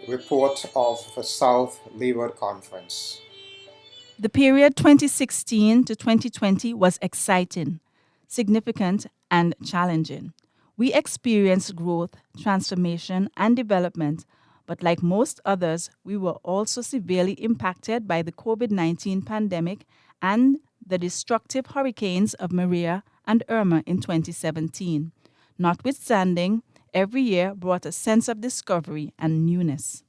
Report of the South Leeward Conference. The period 2016 to 2020 was exciting, significant, and challenging. We experienced growth, transformation, and development, but like most others, we were also severely impacted by the COVID-19 pandemic and the destructive hurricanes of Maria and Irma in 2017. Notwithstanding, every year brought a sense of discovery and newness.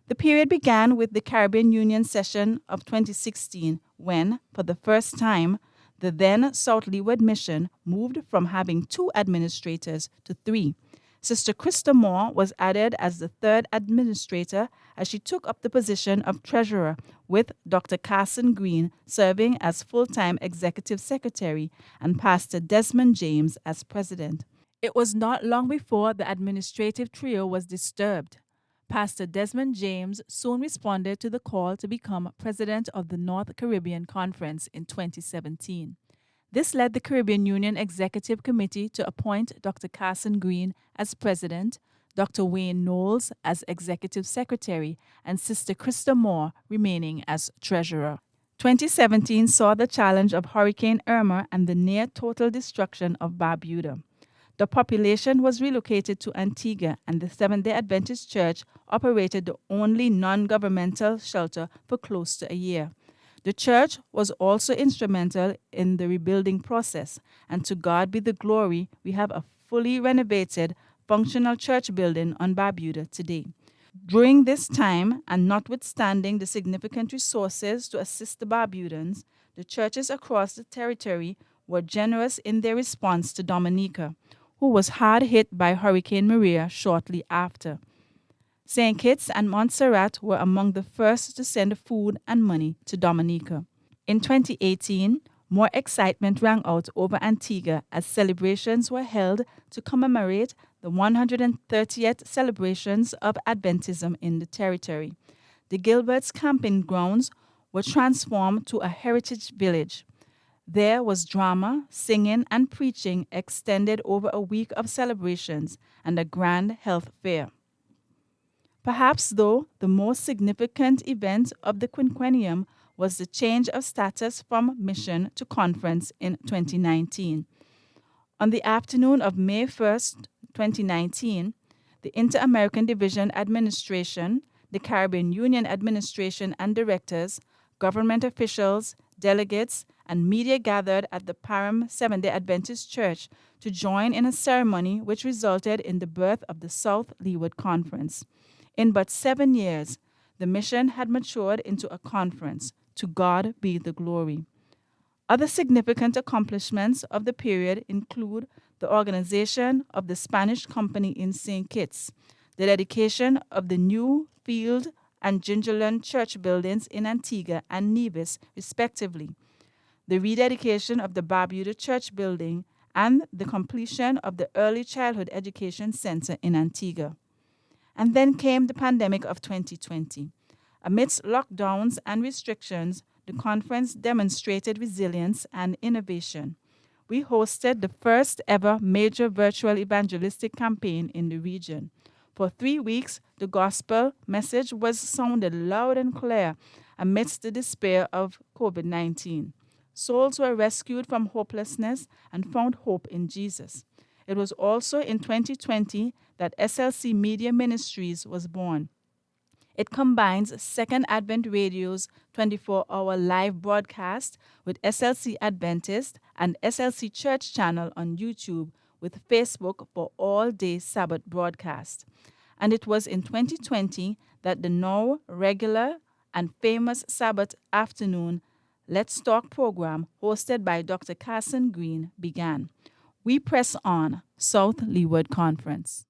The period began with the Caribbean Union session of 2016 when, for the first time, the then South Leeward Mission moved from having 2 administrators to 3. Sister Krista Moore was added as the 3rd administrator as she took up the position of treasurer, with Dr. Carson Green serving as full-time executive secretary and Pastor Desmond James as president. It was not long before the administrative trio was disturbed. Pastor Desmond James soon responded to the call to become president of the North Caribbean Conference in 2017. This led the Caribbean Union Executive Committee to appoint Dr. Carson Green as president, Dr. Wayne Knowles as executive secretary, and Sister Krista Moore remaining as treasurer. 2017 saw the challenge of Hurricane Irma and the near total destruction of Barbuda. The population was relocated to Antigua, and the Seventh-day Adventist Church operated the only non-governmental shelter for close to a year. The church was also instrumental in the rebuilding process, and to God be the glory, we have a fully renovated, functional church building on Barbuda today. During this time, and notwithstanding the significant resources to assist the Barbudans, the churches across the territory were generous in their response to Dominica, who was hard hit by Hurricane Maria shortly after. St. Kitts and Montserrat were among the first to send food and money to Dominica. In 2018, more excitement rang out over Antigua as celebrations were held to commemorate the 130th celebrations of Adventism in the territory. The Gilbert's camping grounds were transformed to a heritage village. There was drama, singing, and preaching extended over a week of celebrations and a grand health fair. Perhaps, though, the most significant event of the quinquennium was the change of status from mission to conference in 2019. On the afternoon of May 1st, 2019, the Inter-American Division Administration, the Caribbean Union Administration and directors, government officials, delegates, and media gathered at the Parham Seventh-day Adventist Church to join in a ceremony which resulted in the birth of the South Leeward Conference. In but 7 years, the mission had matured into a conference. To God be the glory. Other significant accomplishments of the period include the organization of the Spanish Company in St. Kitts, the dedication of the new Field and Gingerland church buildings in Antigua and Nevis, respectively, the rededication of the Barbuda Church building, and the completion of the Early Childhood Education Center in Antigua. And then came the pandemic of 2020. Amidst lockdowns and restrictions, the conference demonstrated resilience and innovation. We hosted the first ever major virtual evangelistic campaign in the region. For 3 weeks, the gospel message was sounded loud and clear amidst the despair of COVID-19. Souls were rescued from hopelessness and found hope in Jesus. It was also in 2020 that SLC Media Ministries was born. It combines Second Advent Radio's 24-hour live broadcast with SLC Adventist and SLC Church channel on YouTube with Facebook for all-day Sabbath broadcast. And it was in 2020 that the now regular and famous Sabbath afternoon Let's Talk program hosted by Dr. Carson Green began. We press on, South Leeward Conference.